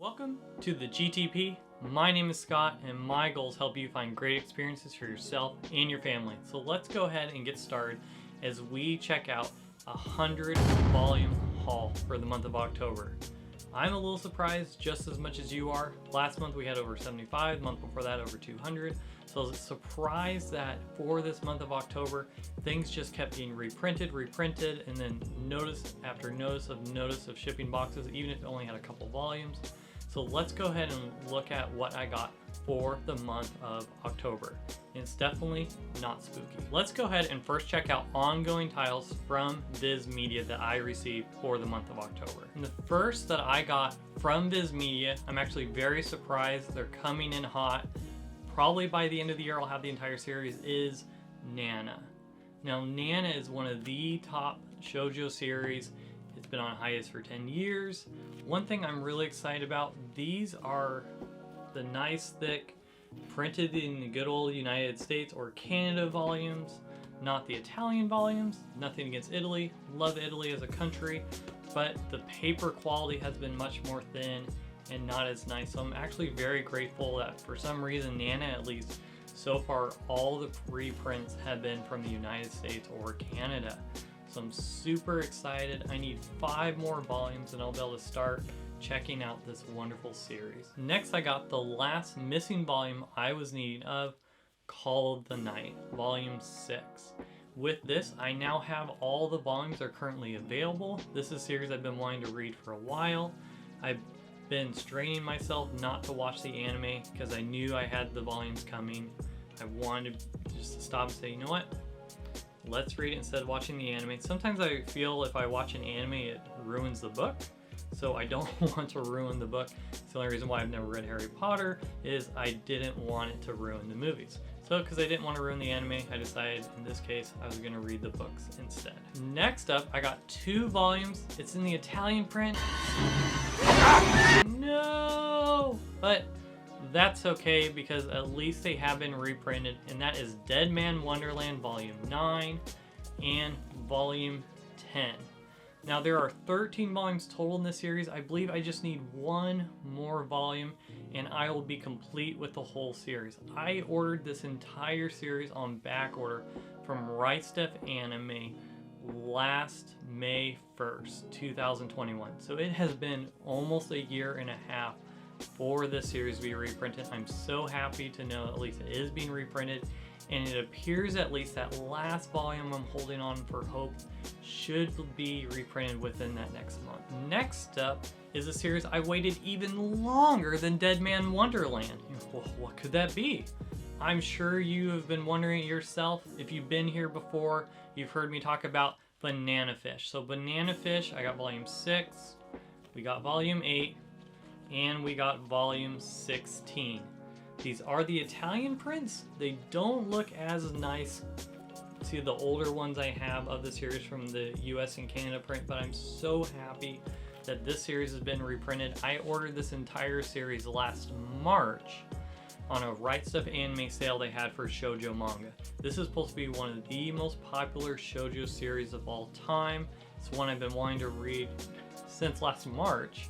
Welcome to the GTP. My name is Scott and my goal is to help you find great experiences for yourself and your family. So let's go ahead and get started as we check out a 100 volume haul for the month of October. I'm a little surprised just as much as you are. Last month we had over 75, the month before that over 200. So I was surprised that for this month of October, things just kept being reprinted, and then notice after notice of shipping boxes, even if it only had a couple volumes. So let's go ahead and look at what I got for the month of October. It's definitely not spooky. Let's go ahead and first check out ongoing titles from Viz Media that I received for the month of October. And the first that I got from Viz Media, I'm actually very surprised. They're coming in hot. Probably by the end of the year I'll have the entire series, is Nana. Now Nana is one of the top shoujo series. It's been on hiatus for 10 years. One thing I'm really excited about, these are the nice thick printed in the good old United States or Canada volumes, not the Italian volumes. Nothing against Italy, love Italy as a country, but the paper quality has been much more thin and not as nice. So I'm actually very grateful that for some reason Nana, at least so far, all the reprints have been from the United States or Canada. So I'm super excited. I need 5 more volumes and I'll be able to start checking out this wonderful series. Next I got the last missing volume I was needing of, Call of the Night, volume 6. With this, I now have all the volumes that are currently available. This is a series I've been wanting to read for a while. I've been straining myself not to watch the anime because I knew I had the volumes coming. I wanted just to stop and say, you know what? Let's read it instead of watching the anime. Sometimes I feel if I watch an anime, it ruins the book. So I don't want to ruin the book. It's the only reason why I've never read Harry Potter is I didn't want it to ruin the movies. So because I didn't want to ruin the anime, I decided in this case I was going to read the books instead. Next up, I got 2 volumes. It's in the Italian print. No! But that's okay because at least they have been reprinted, and that is Dead Man Wonderland Volume 9 and Volume 10. Now there are 13 volumes total in this series. I believe I just need 1 more volume and I will be complete with the whole series. I ordered this entire series on back order from Right Step Anime last May 1st, 2021. So it has been almost a year and a half for this series to be reprinted. I'm so happy to know at least it is being reprinted, and it appears at least that last volume I'm holding on for hope should be reprinted within that next month. Next up is a series I waited even longer than Dead Man Wonderland. Well, what could that be? I'm sure you have been wondering it yourself. If you've been here before, you've heard me talk about Banana Fish. So Banana Fish, I got volume 6, we got volume 8, and we got volume 16. These are the Italian prints. They don't look as nice to the older ones I have of the series from the US and Canada print, but I'm so happy that this series has been reprinted. I ordered this entire series last March on a Right Stuff Anime sale they had for shoujo manga. This is supposed to be one of the most popular shoujo series of all time. It's one I've been wanting to read since last March,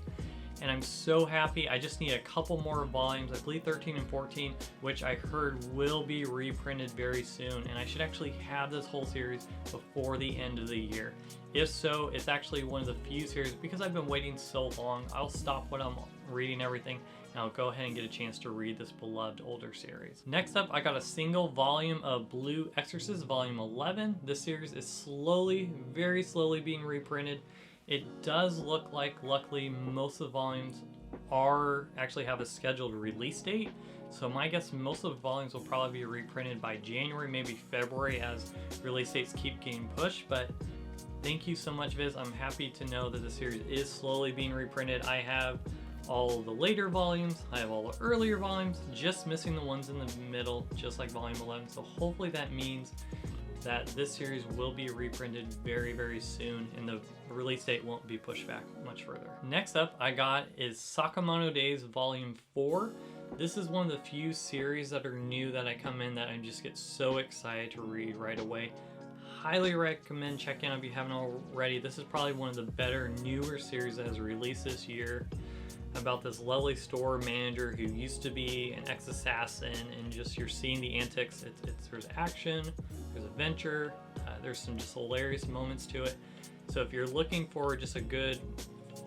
and I'm so happy. I just need a couple more volumes, I believe 13 and 14, which I heard will be reprinted very soon, and I should actually have this whole series before the end of the year. If so, it's actually one of the few series, because I've been waiting so long, I'll stop what I'm reading everything, and I'll go ahead and get a chance to read this beloved older series. Next up, I got a single volume of Blue Exorcist Volume 11. This series is slowly, very slowly being reprinted. It does look like, luckily, most of the volumes actually have a scheduled release date. So my guess, most of the volumes will probably be reprinted by January, maybe February, as release dates keep getting pushed. But thank you so much, Viz. I'm happy to know that the series is slowly being reprinted. I have all the later volumes, I have all the earlier volumes, just missing the ones in the middle, just like volume 11. So hopefully that means that this series will be reprinted very, very soon, and the release date won't be pushed back much further. Next up I got is Sakamono Days Volume 4. This is one of the few series that are new that I come in that I just get so excited to read right away. Highly recommend checking out if you haven't already. This is probably one of the better, newer series that has released this year. about this lovely store manager who used to be an ex-assassin, and just you're seeing the antics. There's action, there's adventure, there's some just hilarious moments to it. So if you're looking for just a good,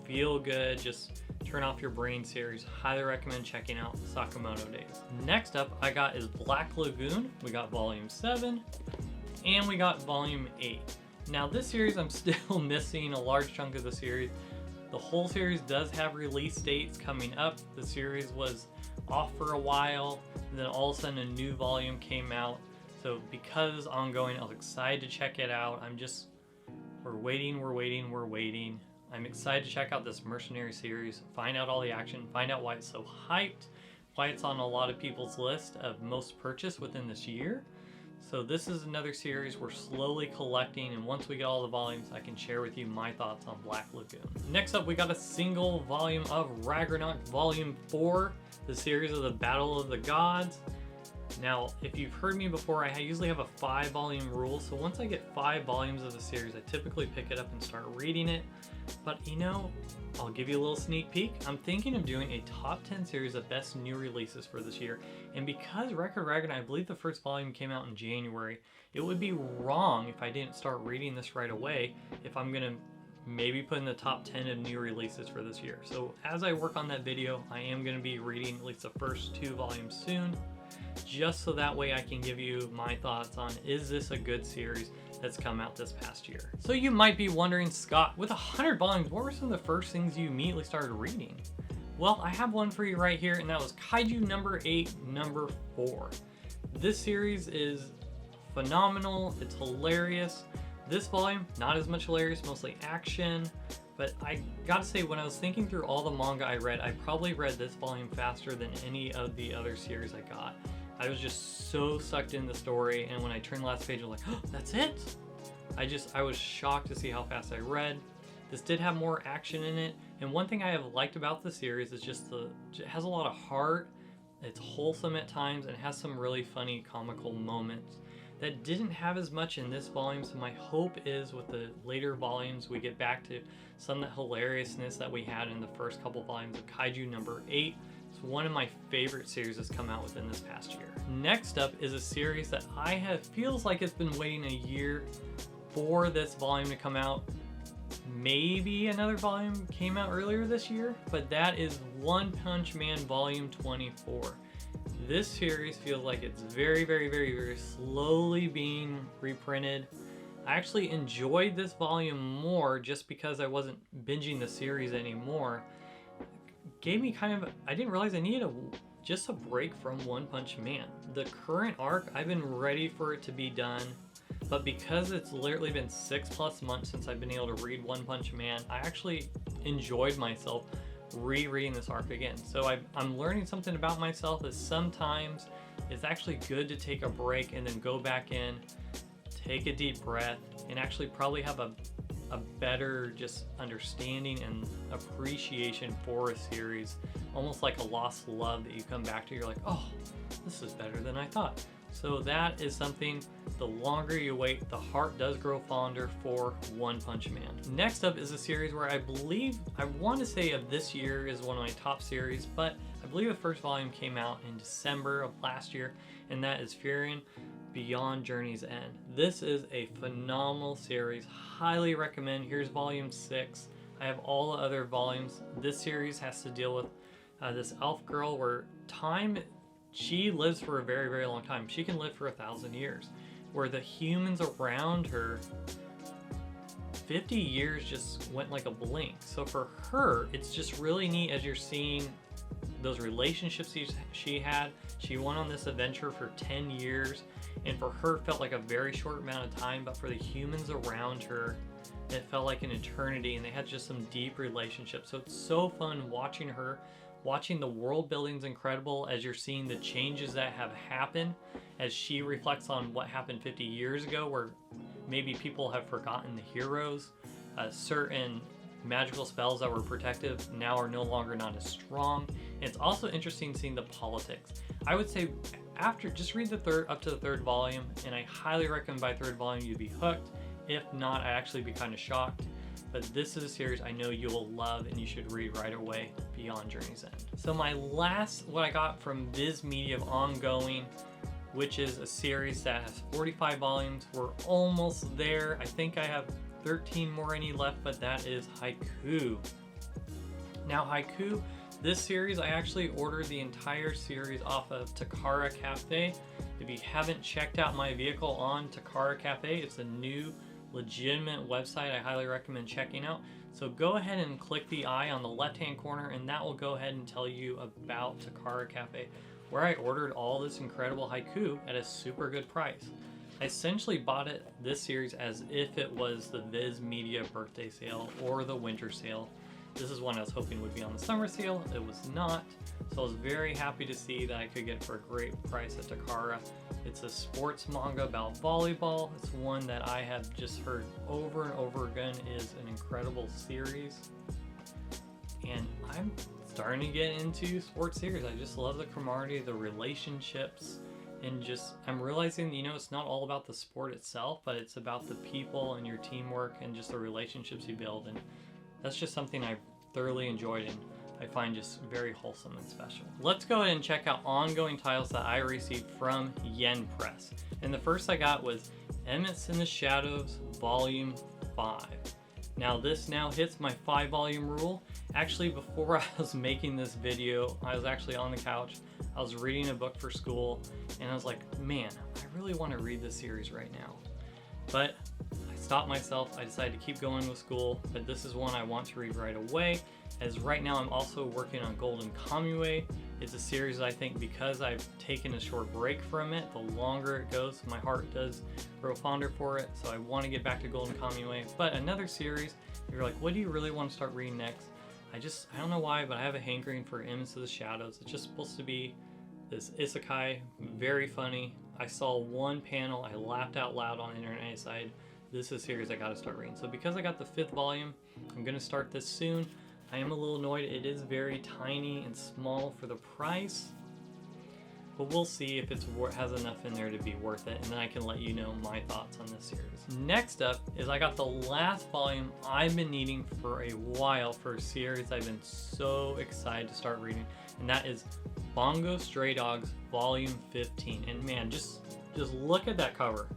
feel good, just turn off your brain series, highly recommend checking out Sakamoto Days. Next up I got is Black Lagoon. We got volume 7 and we got volume 8. Now this series, I'm still missing a large chunk of the series. The whole series does have release dates coming up. The series was off for a while, and then all of a sudden a new volume came out. So because it's ongoing, I was excited to check it out. We're waiting. I'm excited to check out this Mercenary series, find out all the action, find out why it's so hyped, why it's on a lot of people's list of most purchased within this year. So this is another series we're slowly collecting, and once we get all the volumes, I can share with you my thoughts on Black Lagoon. Next up, we got a single volume of Ragnarok Volume 4, the series of the Battle of the Gods. Now, if you've heard me before, I usually have a 5-volume rule, so once I get 5 volumes of the series, I typically pick it up and start reading it. But you know, I'll give you a little sneak peek. I'm thinking of doing a top 10 series of best new releases for this year. And because Record Ragnarok, I believe the first volume came out in January, it would be wrong if I didn't start reading this right away if I'm gonna maybe put in the top 10 of new releases for this year. So as I work on that video, I am gonna be reading at least the first 2 volumes soon, just so that way I can give you my thoughts on, is this a good series that's come out this past year? So you might be wondering, Scott, with 100 volumes, what were some of the first things you immediately started reading? Well, I have one for you right here, and that was Kaiju number 8, number 4. This series is phenomenal, it's hilarious. This volume, not as much hilarious, mostly action, but I gotta say, when I was thinking through all the manga I read, I probably read this volume faster than any of the other series I got. I was just so sucked in the story, and when I turned the last page, I was like, oh, that's it? I was shocked to see how fast I read. This did have more action in it, and one thing I have liked about the series is just it has a lot of heart, it's wholesome at times, and it has some really funny comical moments that didn't have as much in this volume. So my hope is with the later volumes, we get back to some of the hilariousness that we had in the first couple volumes of Kaiju number 8. It's one of my favorite series that's come out within this past year. Next up is a series that feels like it's been waiting a year for this volume to come out. Maybe another volume came out earlier this year, but that is One Punch Man Volume 24. This series feels like it's very slowly being reprinted. I actually enjoyed this volume more just because I wasn't binging the series anymore. Gave me I didn't realize I needed just a break from One Punch Man. The current arc, I've been ready for it to be done, but because it's literally been 6+ months since I've been able to read One Punch Man, I actually enjoyed myself rereading this arc again. So I'm learning something about myself, is sometimes it's actually good to take a break and then go back in, take a deep breath, and actually probably have a better just understanding and appreciation for a series, almost like a lost love that you come back to. You're like, oh, this is better than I thought. So that is something, the longer you wait, the heart does grow fonder for One Punch Man. Next up is a series where I want to say of this year is one of my top series, but I believe the first volume came out in December of last year, and that is Furion Beyond Journey's End. This is a phenomenal series, highly recommend. Here's volume 6. I have all the other volumes. This series has to deal with this elf girl where she lives for a very long time. She can live for 1,000 years, where the humans around her, 50 years just went like a blink. So for her, it's just really neat as you're seeing those relationships she had. She went on this adventure for 10 years, and for her, it felt like a very short amount of time, but for the humans around her, it felt like an eternity, and they had just some deep relationships. So it's so fun watching her. Watching the world building is incredible as you're seeing the changes that have happened as she reflects on what happened 50 years ago, where maybe people have forgotten the heroes. Certain magical spells that were protective now are no longer not as strong. And it's also interesting seeing the politics. I would say just read up to the 3rd volume, and I highly recommend by 3rd volume you'd be hooked. If not, I'd actually be kind of shocked. but this is a series I know you will love and you should read right away, Beyond Journey's End. So my last, what I got from Viz Media of ongoing, which is a series that has 45 volumes. We're almost there. I think I have 13 more any left, but that is Haiku. Now Haiku, this series, I actually ordered the entire series off of Takara Cafe. If you haven't checked out my vehicle on Takara Cafe, it's a new legitimate website I highly recommend checking out. So go ahead and click the eye on the left hand corner and that will go ahead and tell you about Takara Cafe, where I ordered all this incredible haiku at a super good price. I essentially bought this series as if it was the Viz Media birthday sale or the winter sale. This is one I was hoping would be on the summer sale. It was not. So I was very happy to see that I could get it for a great price at Takara. It's a sports manga about volleyball. It's one that I have just heard over and over again is an incredible series. And I'm starting to get into sports series. I just love the camaraderie, the relationships, and just I'm realizing, you know, it's not all about the sport itself, but it's about the people and your teamwork and just the relationships you build. And that's just something I've thoroughly enjoyed and I find just very wholesome and special. Let's go ahead and check out ongoing titles that I received from Yen Press. And the first I got was Emmets in the Shadows Volume 5. Now this now hits my 5-volume rule. Actually, before I was making this video, I was actually on the couch. I was reading a book for school and I was like, man, I really want to read this series right now. But I stopped myself. I decided to keep going with school, but this is one I want to read right away, as right now I'm also working on Golden Kamui. It's a series that I think because I've taken a short break from it, the longer it goes, my heart does grow fonder for it, so I want to get back to Golden Kamui. But another series, you're like, what do you really want to start reading next? I don't know why, but I have a hankering for Emmets of the Shadows. It's just supposed to be this isekai, very funny. I saw one panel, I laughed out loud on the internet, and I decided this is a series I gotta start reading. So because I got the 5th volume, I'm gonna start this soon. I am a little annoyed, it is very tiny and small for the price, but we'll see if it has enough in there to be worth it, and then I can let you know my thoughts on this series. Next up is I got the last volume I've been needing for a while for a series I've been so excited to start reading, and that is Bongo Stray Dogs Volume 15. And man, just look at that cover.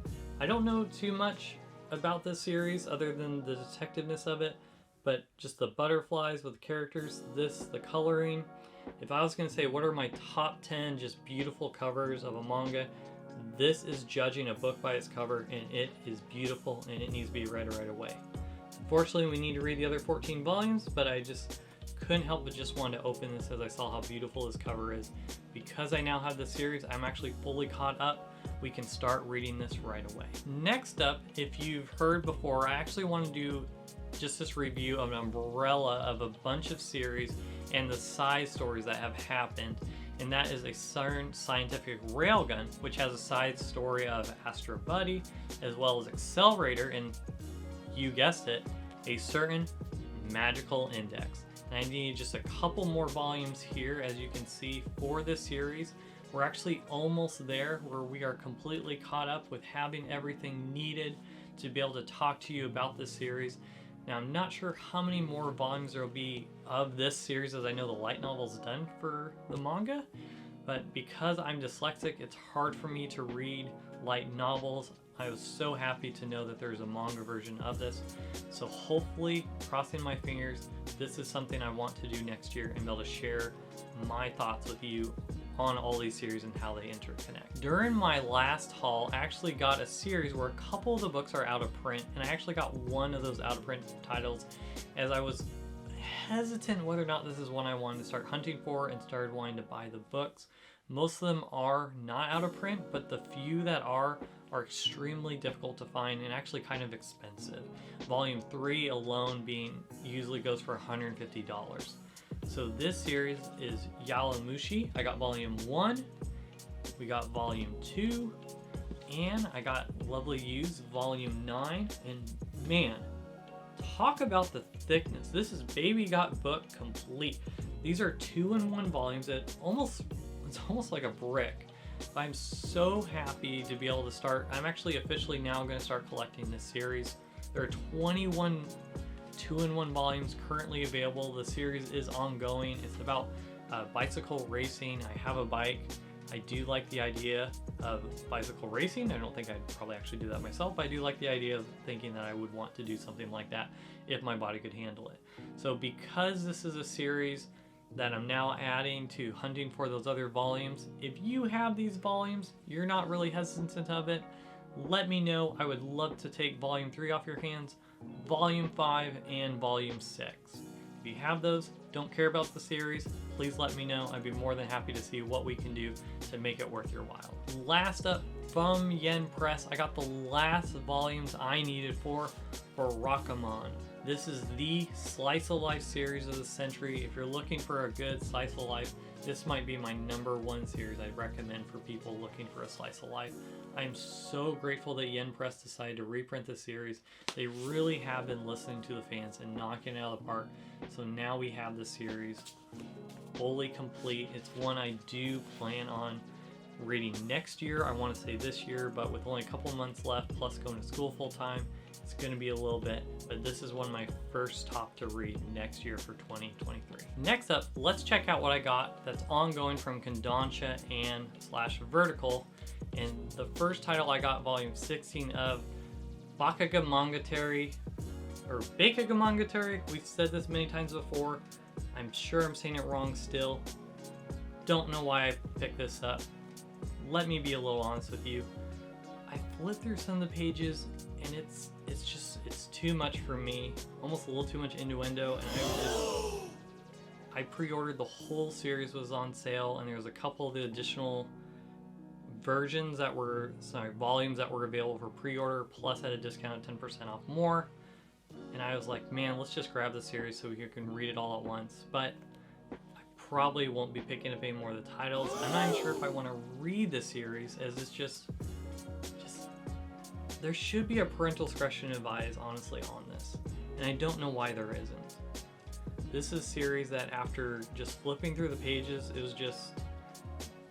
I don't know too much about this series other than the detectiveness of it, but just the butterflies with the characters, the coloring. If I was gonna say what are my top 10 just beautiful covers of a manga, this is judging a book by its cover, and it is beautiful and it needs to be read right away. Unfortunately, we need to read the other 14 volumes, but I just couldn't help but just wanted to open this as I saw how beautiful this cover is. Because I now have the series, I'm actually fully caught up. We can start reading this right away. Next up, if you've heard before, I actually want to do just this review of an umbrella of a bunch of series and the side stories that have happened. And that is a certain scientific railgun, which has a side story of Astro Buddy, as well as Accelerator, and you guessed it, a certain magical index. And I need just a couple more volumes here, as you can see, for this series. We're actually almost there, where we are completely caught up with having everything needed to be able to talk to you about this series. Now, I'm not sure how many more volumes there will be of this series, as I know the light novel's done for the manga, but because I'm dyslexic, it's hard for me to read light novels. I was so happy to know that there's a manga version of this. So hopefully, crossing my fingers, this is something I want to do next year and be able to share my thoughts with you on all these series and how they interconnect. During my last haul, I actually got a series where a couple of the books are out of print, and I actually got one of those out of print titles, as I was hesitant whether or not this is one I wanted to start hunting for and started wanting to buy the books. Most of them are not out of print, but the few that are extremely difficult to find and actually kind of expensive. Volume 3 alone usually goes for $150. So this series is Yaomushi. I got volume 1, we got volume 2, and I got Lovely You's volume 9, and man, talk about the thickness. This is Baby Got Book complete. These are 2-in-1 volumes. It's almost like a brick. I'm so happy to be able to start. I'm actually officially now going to start collecting this series. There are 21 2-in-1 volumes currently available. The series is ongoing. It's about bicycle racing. I have a bike. I do like the idea of bicycle racing. I don't think I'd probably actually do that myself, but I do like the idea of thinking that I would want to do something like that if my body could handle it. So because this is a series that I'm now adding to hunting for those other volumes, if you have these volumes, you're not really hesitant of it, let me know. I would love to take volume 3 off your hands, volume 5, and volume 6. If you have those, don't care about the series, please let me know. I'd be more than happy to see what we can do to make it worth your while. Last up, from Yen Press, I got the last volumes I needed for Rakamon. This is the slice of life series of the century. If you're looking for a good slice of life, this might be my #1 series I'd recommend for people looking for a slice of life. I am so grateful that Yen Press decided to reprint this series. They really have been listening to the fans and knocking it out of the park. So now we have the series fully complete. It's one I do plan on reading next year. I want to say this year, but with only a couple months left, plus going to school full time, it's going to be a little bit, but this is one of my first top to read next year for 2023. Next up, let's check out what I got that's ongoing from Kodansha and /Vertical. And the first title I got, volume 16 of Bakaga Monogatari, or Bakaga Monogatari. We've said this many times before. I'm sure I'm saying it wrong still. Don't know why I picked this up. Let me be a little honest with you. I flipped through some of the pages and it's too much for me. Almost a little too much innuendo, and I pre-ordered the whole series, was on sale, and there was a couple of the additional volumes that were available for pre-order, plus at a discount at 10% off more. And I was like, man, let's just grab the series so you can read it all at once. But I probably won't be picking up any more of the titles. I'm not even sure if I want to read the series, as it's just there should be a parental discretion advised, honestly, on this. And I don't know why there isn't. This is a series that after just flipping through the pages, it was just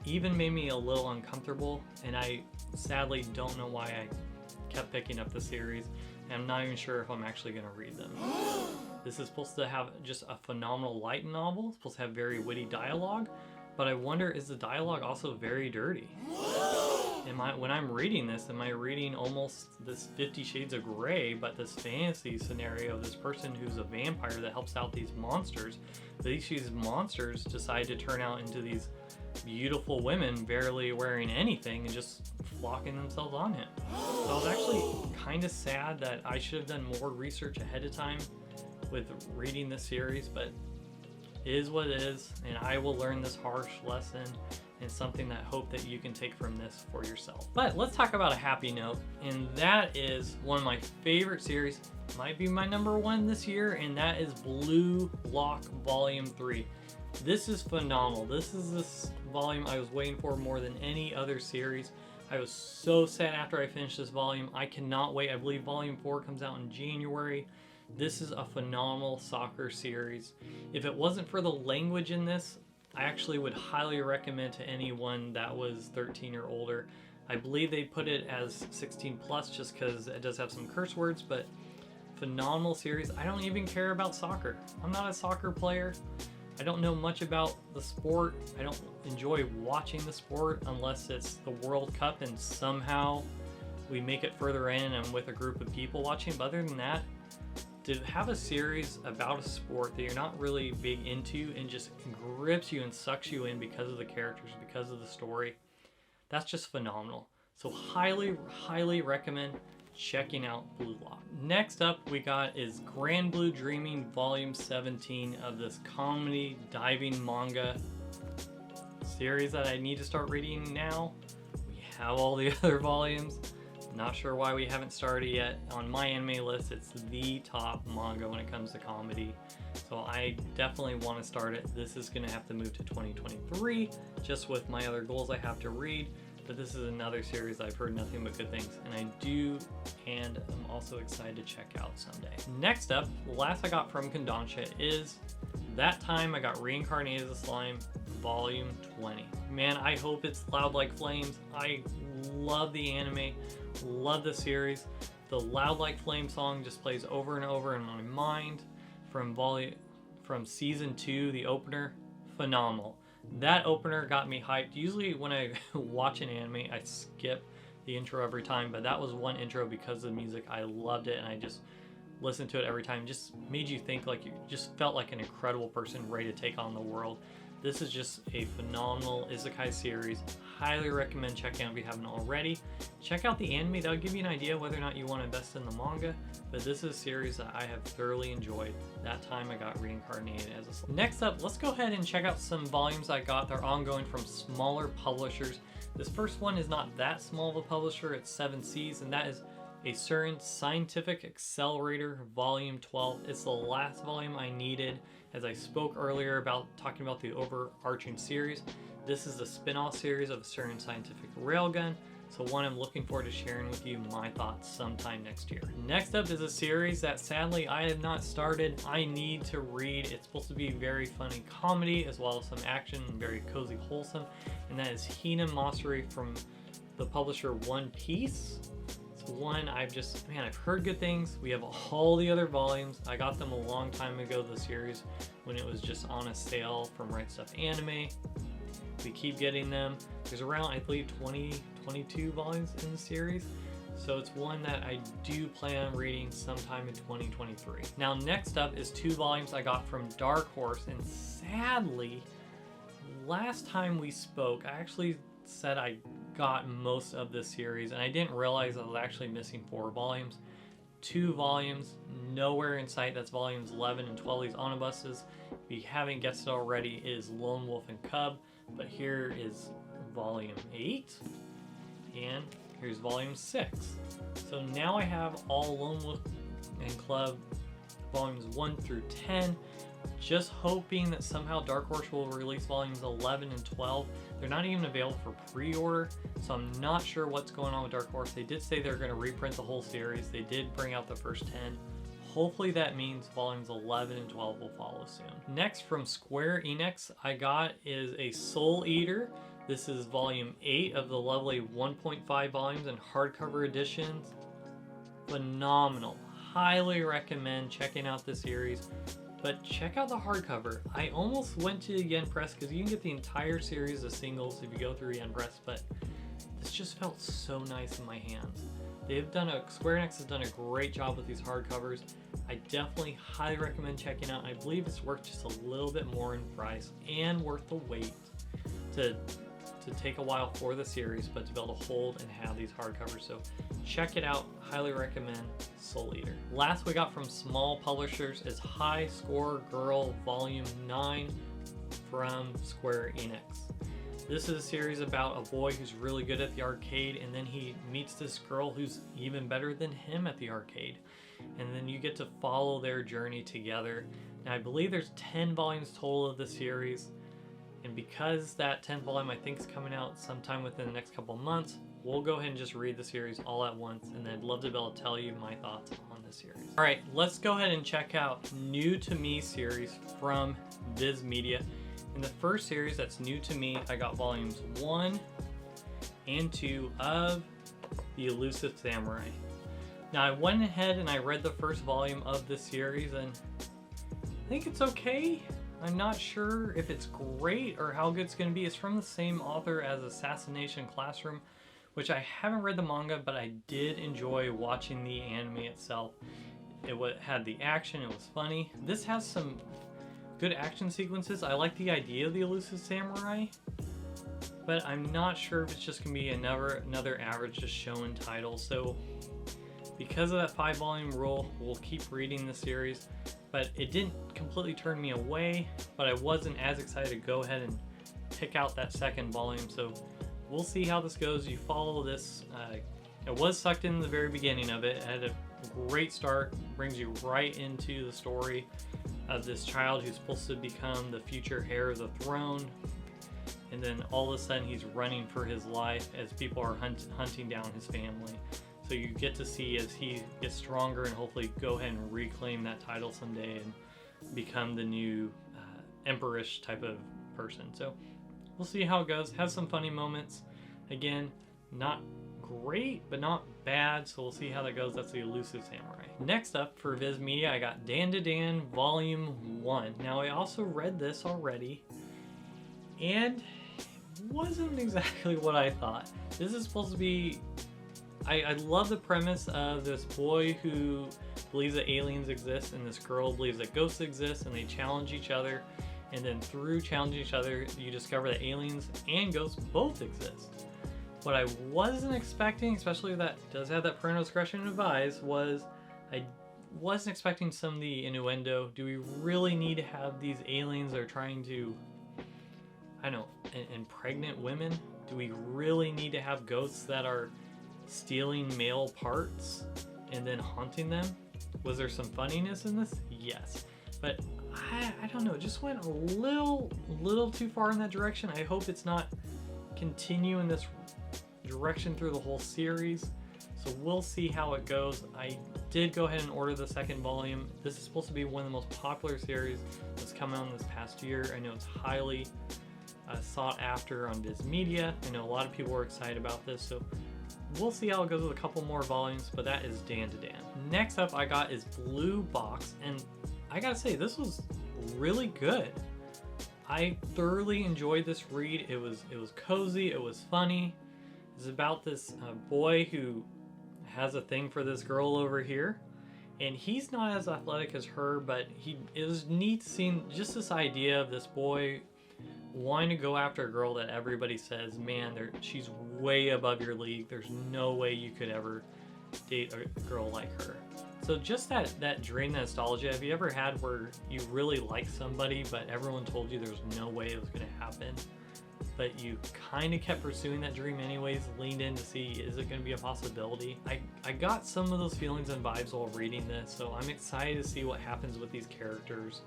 even made me a little uncomfortable, and I sadly don't know why I kept picking up the series, and I'm not even sure if I'm actually going to read them. This is supposed to have just a phenomenal light novel. It's supposed to have very witty dialogue, but I wonder, is the dialogue also very dirty? When I'm reading this, am I reading almost this 50 Shades of Grey, but this fantasy scenario of this person who's a vampire that helps out these monsters? These monsters decide to turn out into these beautiful women barely wearing anything and just flocking themselves on him. So I was actually kind of sad that I should have done more research ahead of time with reading this series, but it is what it is, and I will learn this harsh lesson, and something that I hope that you can take from this for yourself. But let's talk about a happy note, and that is one of my favorite series, might be my #1 this year, and that is Blue Lock Volume 3. This is phenomenal. This is this volume I was waiting for more than any other series. I was so sad after I finished this volume. I cannot wait. I believe Volume 4 comes out in January. This is a phenomenal soccer series. If it wasn't for the language in this, I actually would highly recommend to anyone that was 13 or older. I believe they put it as 16 plus just because it does have some curse words, but phenomenal series. I don't even care about soccer. I'm not a soccer player. I don't know much about the sport. I don't enjoy watching the sport unless it's the World Cup and somehow we make it further in and I'm with a group of people watching. But other than that, to have a series about a sport that you're not really big into and just grips you and sucks you in because of the characters, because of the story, that's just phenomenal. So highly, highly recommend checking out Blue Lock. Next up we got is Grand Blue Dreaming Volume 17 of this comedy diving manga series that I need to start reading now. We have all the other volumes. Not sure why we haven't started yet. On my anime list, it's the top manga when it comes to comedy. So I definitely want to start it. This is going to have to move to 2023, just with my other goals I have to read. But this is another series I've heard nothing but good things, and I'm also excited to check out someday. Next up, the last I got from Kodansha is That Time I Got Reincarnated as a Slime, Volume 20. Man, I hope it's Loud Like Flames. I love the anime, love the series. The Loud Like Flame song just plays over and over in my mind from season 2, the opener. Phenomenal. That opener got me hyped. Usually when I watch an anime, I skip the intro every time, but that was one intro because of the music. I loved it, and I just listened to it every time. Just made you think, like, you just felt like an incredible person ready to take on the world. This is just a phenomenal isekai series. Highly recommend checking out if you haven't already. Check out the anime. That'll give you an idea whether or not you want to invest in the manga. But this is a series that I have thoroughly enjoyed. That time I got reincarnated as a slave. Next up, let's go ahead and check out some volumes I got. They're ongoing from smaller publishers. This first one is not that small of a publisher. It's 7 Seas, and that is a certain Scientific Accelerator Volume 12. It's the last volume I needed. As I spoke earlier about talking about the overarching series, this is the spin-off series of a certain Scientific Railgun. So one I'm looking forward to sharing with you my thoughts sometime next year. Next up is a series that sadly I have not started. I need to read. It's supposed to be very funny comedy as well as some action and very cozy, wholesome. And that is Hina Matsuri from the publisher One Piece. One I've heard good things. We have all the other volumes. I got them a long time ago, the series, when it was just on a sale from Right Stuff Anime. We keep getting them. There's around, I believe, 22 volumes in the series. So it's one that I do plan on reading sometime in 2023. Now next up is 2 volumes I got from Dark Horse, and sadly, last time we spoke, I actually said I got most of this series, and I didn't realize I was actually missing 4 volumes. 2 volumes, nowhere in sight. That's volumes 11 and 12, these omnibuses. If you haven't guessed it already, it is Lone Wolf and Cub, but here is volume 8, and here's volume 6. So now I have all Lone Wolf and Club volumes 1 through 10. Just hoping that somehow Dark Horse will release volumes 11 and 12. They're not even available for pre-order, so I'm not sure what's going on with Dark Horse. They did say they're going to reprint the whole series. They did bring out the first 10. Hopefully that means volumes 11 and 12 will follow soon. Next, from Square Enix, I got is a Soul Eater. This is volume 8 of the lovely 1.5 volumes and hardcover editions. Phenomenal. Highly recommend checking out this series. But check out the hardcover. I almost went to Yen Press because you can get the entire series of singles if you go through Yen Press, but this just felt so nice in my hands. Square Enix has done a great job with these hardcovers. I definitely highly recommend checking out. I believe it's worth just a little bit more in price and worth the wait to take a while for the series, but to be able to hold and have these hardcovers. So check it out. Highly recommend Soul Eater. Last we got from small publishers is High Score Girl Volume 9 from Square Enix. This is a series about a boy who's really good at the arcade, and then he meets this girl who's even better than him at the arcade. And then you get to follow their journey together. Now I believe there's 10 volumes total of the series. And because that 10th volume I think is coming out sometime within the next couple months, we'll go ahead and just read the series all at once, and I'd love to be able to tell you my thoughts on this series. Alright, let's go ahead and check out New to Me series from Viz Media. In the first series that's new to me, I got volumes 1 and 2 of The Elusive Samurai. Now I went ahead and I read the first volume of this series, and I think it's okay. I'm not sure if it's great or how good it's going to be. It's from the same author as Assassination Classroom, which I haven't read the manga, but I did enjoy watching the anime itself. It had the action, it was funny. This has some good action sequences. I like the idea of the Elusive Samurai, but I'm not sure if it's just going to be another average just shonen title. So because of that 5-volume rule, we'll keep reading the series. But it didn't completely turn me away, but I wasn't as excited to go ahead and pick out that 2nd volume. So we'll see how this goes. You follow this. It was sucked in the very beginning of it. It had a great start, brings you right into the story of this child who's supposed to become the future heir of the throne. And then all of a sudden he's running for his life as people are hunting down his family. So you get to see as he gets stronger and hopefully go ahead and reclaim that title someday and become the new emperorish type of person. So we'll see how it goes. Have some funny moments. Again, not great, but not bad, so we'll see how that goes. That's the Elusive Samurai. Next up for Viz Media, I got Dan to Dan Volume 1. Now, I also read this already, and it wasn't exactly what I thought. This is supposed to be... I love the premise of this boy who believes that aliens exist, and this girl believes that ghosts exist, and they challenge each other. And then through challenging each other, you discover that aliens and ghosts both exist. What I wasn't expecting, especially that does have that parental discretion advised, was I wasn't expecting some of the innuendo. Do we really need to have these aliens that are trying to, I don't know, impregnate women? Do we really need to have ghosts that are stealing male parts and then haunting them? Was there some funniness in this? Yes. But I don't know, it just went a little too far in that direction. I hope it's not continuing this direction through the whole series. So we'll see how it goes. I did go ahead and order the second volume. This is supposed to be one of the most popular series that's come out in this past year. I know it's highly sought after on Viz Media. I know a lot of people were excited about this, so we'll see how it goes with a couple more volumes, but that is Dan to Dan. Next up I got is Blue Box, and I gotta say, this was really good. I thoroughly enjoyed this read. It was cozy, it was funny. It's about this boy who has a thing for this girl over here, and he's not as athletic as her, but it was neat seeing just this idea of this boy wanting to go after a girl that everybody says, man, she's way above your league. There's no way you could ever date a girl like her. So just that dream, that nostalgia, have you ever had where you really liked somebody, but everyone told you there's no way it was going to happen, but you kind of kept pursuing that dream anyways, leaned in to see, is it going to be a possibility? I got some of those feelings and vibes while reading this, so I'm excited to see what happens with these characters.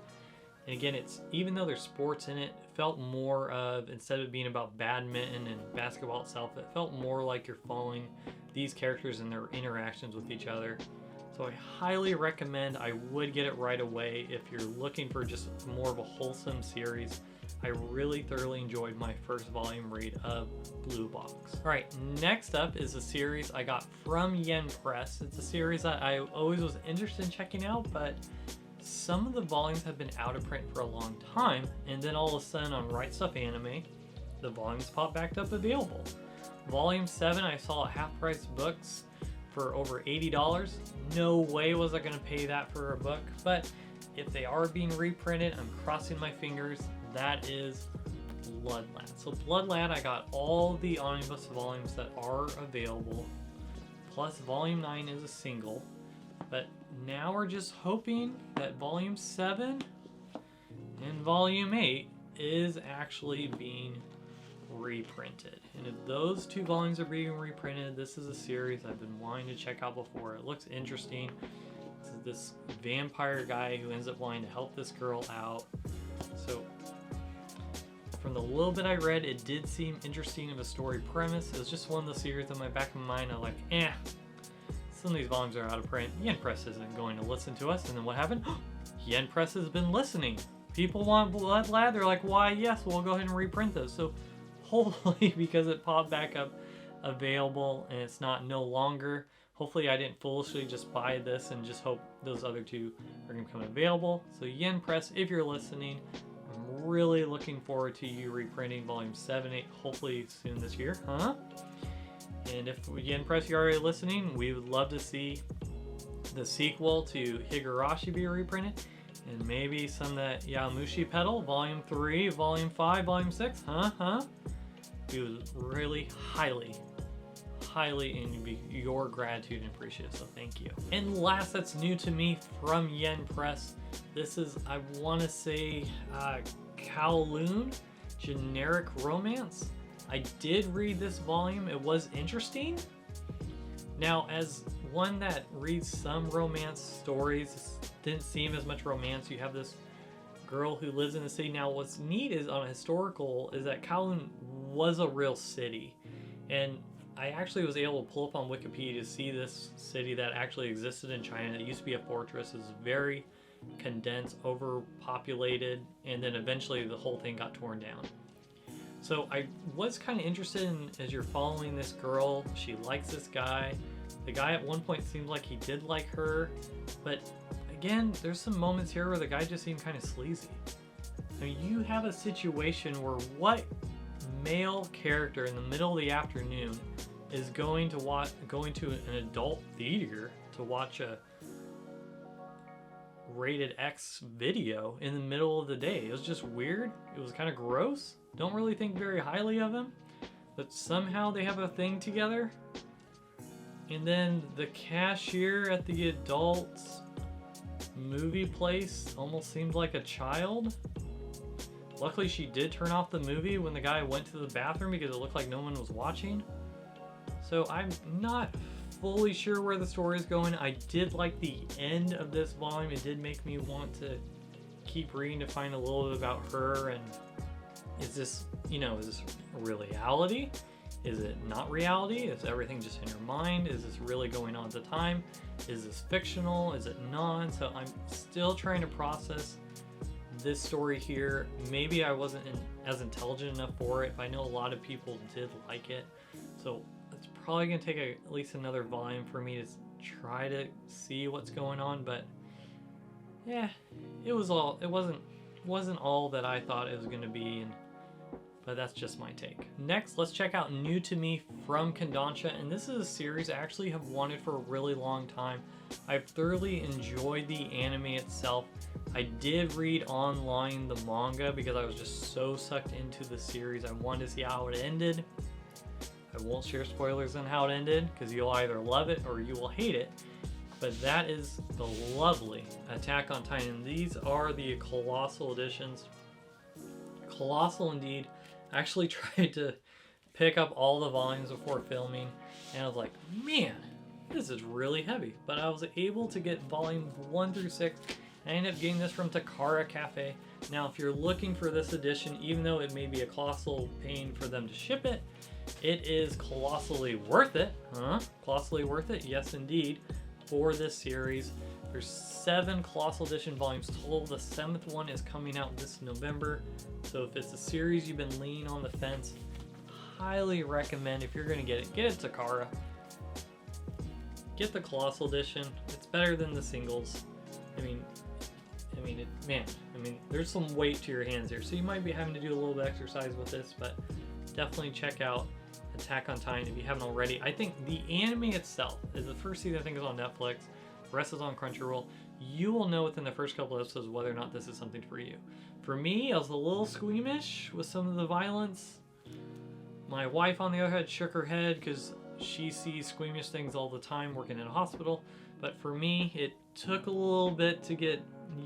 And again, even though there's sports in it, it felt more of, instead of being about badminton and basketball itself, it felt more like you're following these characters and their interactions with each other. So I highly recommend, I would get it right away if you're looking for just more of a wholesome series. I really thoroughly enjoyed my first volume read of Blue Box. Alright, next up is a series I got from Yen Press. It's a series that I always was interested in checking out, but some of the volumes have been out of print for a long time, and then all of a sudden on Right Stuff Anime, the volumes popped back up available. Volume 7 I saw at half price books for over $80. No way was I going to pay that for a book, but if they are being reprinted, I'm crossing my fingers. That is Blood Lad. So Blood Lad, I got all the omnibus volumes that are available, plus Volume 9 is a single, but now we're just hoping that Volume 7 and Volume 8 is actually being reprinted. And if those two volumes are being reprinted, this is a series I've been wanting to check out before. It looks interesting. This vampire guy who ends up wanting to help this girl out. So from the little bit I read, it did seem interesting of a story premise. It was just one of the series in my back of my mind. I'm like, some of these volumes are out of print. Yen Press isn't going to listen to us. And then what happened? Yen Press has been listening. People want Blood Lad. They're like, why? Yes, we'll go ahead and reprint those. So hopefully, because it popped back up available and it's no longer, hopefully I didn't foolishly just buy this and just hope those other two are going to become available. So Yen Press, if you're listening, I'm really looking forward to you reprinting volume 7, 8, hopefully soon this year, huh? And if Yen Press, you're already listening, we would love to see the sequel to Higurashi be reprinted, and maybe some of that Yamushi Pedal, volume 3, volume 5, volume 6, We would really highly in your gratitude and appreciation, so thank you. And last that's new to me from Yen Press, this is, I want to say, Kowloon Generic Romance. I did read this volume. It was interesting. Now, as one that reads some romance stories, didn't seem as much romance. You have this girl who lives in the city. Now, what's neat is on a historical is that Kowloon was a real city, and I actually was able to pull up on Wikipedia to see this city that actually existed in China. It used to be a fortress. It was very condensed, overpopulated, and then eventually the whole thing got torn down. So I was kind of interested in, as you're following this girl, she likes this guy. The guy at one point seemed like he did like her, but again, there's some moments here where the guy just seemed kind of sleazy. I mean, you have a situation where what male character in the middle of the afternoon is going to an adult theater to watch a rated X video in the middle of the day? It was just weird. It was kind of gross. Don't really think very highly of him, but somehow they have a thing together. And then the cashier at the adult movie place almost seemed like a child. Luckily she did turn off the movie when the guy went to the bathroom because it looked like no one was watching. So I'm not fully sure where the story is going. I did like the end of this volume. It did make me want to keep reading to find a little bit about her, and is this, is this reality? Is it not reality? Is everything just in her mind? Is this really going on at the time? Is this fictional? Is it not? So I'm still trying to process this story here. Maybe I wasn't as intelligent enough for it, but I know a lot of people did like it. So it's probably going to take at least another volume for me to try to see what's going on. But yeah, it wasn't all that I thought it was going to be, but that's just my take. Next, let's check out New to Me From KODANSHA, and this is a series I actually have wanted for a really long time. I've thoroughly enjoyed the anime itself. I did read online the manga because I was just so sucked into the series. I wanted to see how it ended. I won't share spoilers on how it ended because you'll either love it or you will hate it. But that is the lovely Attack on Titan. These are the Colossal editions. Colossal indeed. I actually tried to pick up all the volumes before filming, and I was like, man, this is really heavy. But I was able to get volumes 1 through 6. I ended up getting this from Takara Cafe. Now, if you're looking for this edition, even though it may be a colossal pain for them to ship it, it is colossally worth it. Colossally worth it, yes indeed, for this series. There's 7 Colossal Edition volumes total. The 7th one is coming out this November. So if it's a series you've been leaning on the fence, highly recommend, if you're going to get it Takara. Get the Colossal Edition. It's better than the singles. I mean, there's some weight to your hands here. So you might be having to do a little bit of exercise with this, but definitely check out Attack on Titan if you haven't already. I think the anime itself is the first season, I think, is on Netflix. The rest is on Crunchyroll. You will know within the first couple of episodes whether or not this is something for you. For me, I was a little squeamish with some of the violence. My wife, on the other hand, shook her head because she sees squeamish things all the time working in a hospital. But for me, it took a little bit to get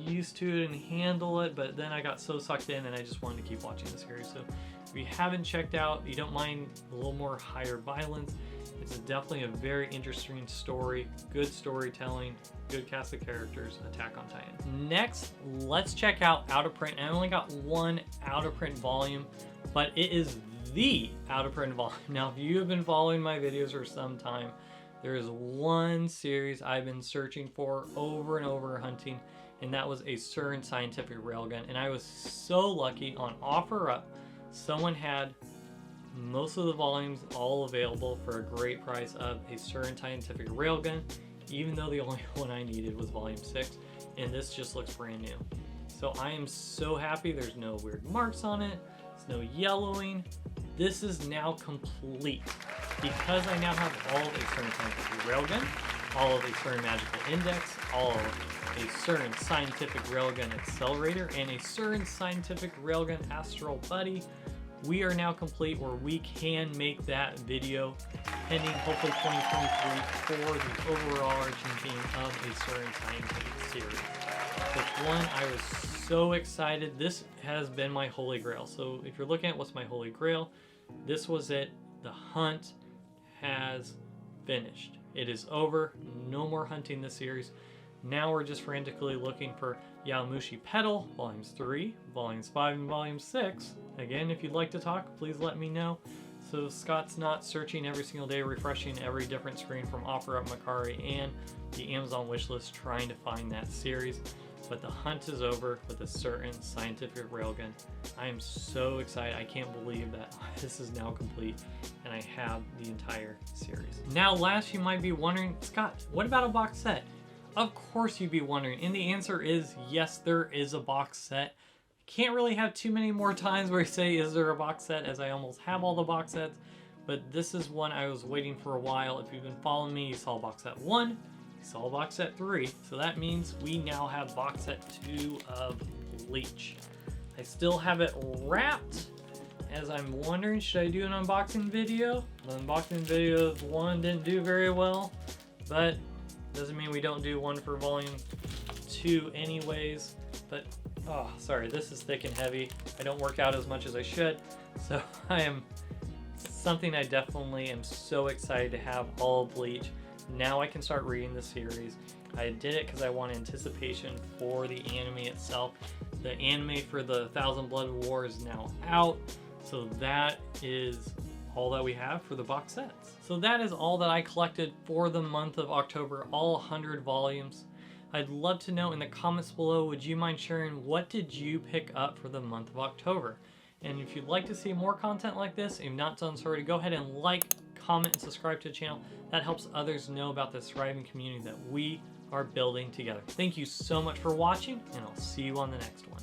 used to it and handle it, but then I got so sucked in and I just wanted to keep watching the series. So if you haven't checked out, you don't mind a little more higher violence, it's definitely a very interesting story, good storytelling, good cast of characters, Attack on Titan. Next, let's check out Out of Print. I only got 1 out of print volume, but it is the out of print volume. Now, if you have been following my videos for some time, there is one series I've been searching for over and over hunting, and that was a CERN scientific railgun. And I was so lucky, on OfferUp, someone had most of the volumes all available for a great price of a CERN scientific railgun, even though the only one I needed was volume 6, and this just looks brand new. So I am so happy. There's no weird marks on it, there's no yellowing. This is now complete because I now have all of a CERN scientific railgun, all of a CERN magical index, all of a CERN scientific railgun accelerator, and a CERN scientific railgun astral buddy. We are now complete where we can make that video pending hopefully 2023 for the overarching theme of a CERN scientific series. Which one, I was so excited. This has been my holy grail. So if you're looking at what's my holy grail, this was it. The hunt has finished. It is over. No more hunting this series. Now we're just frantically looking for Yaomushi Petal, Volumes 3, Volumes 5, and Volume 6. Again, if you'd like to talk, please let me know. So Scott's not searching every single day, refreshing every different screen from OfferUp, Mercari, and the Amazon wishlist trying to find that series. but the hunt is over with a certain scientific railgun. I am so excited. I can't believe that this is now complete and I have the entire series. Now last, you might be wondering, Scott, what about a box set? Of course you'd be wondering, and the answer is yes, there is a box set. Can't really have too many more times where I say, is there a box set, as I almost have all the box sets, but this is one I was waiting for a while. If you've been following me, you saw box set 1, you saw box set 3, so that means we now have box set 2 of Bleach. I still have it wrapped, as I'm wondering, should I do an unboxing video? The unboxing video of 1 didn't do very well, but doesn't mean we don't do one for volume 2 anyways. But oh, sorry, this is thick and heavy. I don't work out as much as I should, so something I definitely am so excited to have all of Bleach. Now I can start reading the series. I did it because I want anticipation for the anime itself. The anime for the Thousand Blood War is now out, so that is all that we have for the box sets. So that is all that I collected for the month of October, all 100 volumes. I'd love to know in the comments below, would you mind sharing what did you pick up for the month of October? And if you'd like to see more content like this, if you've not done so already, go ahead and like, comment, and subscribe to the channel. That helps others know about this thriving community that we are building together. Thank you so much for watching, and I'll see you on the next one.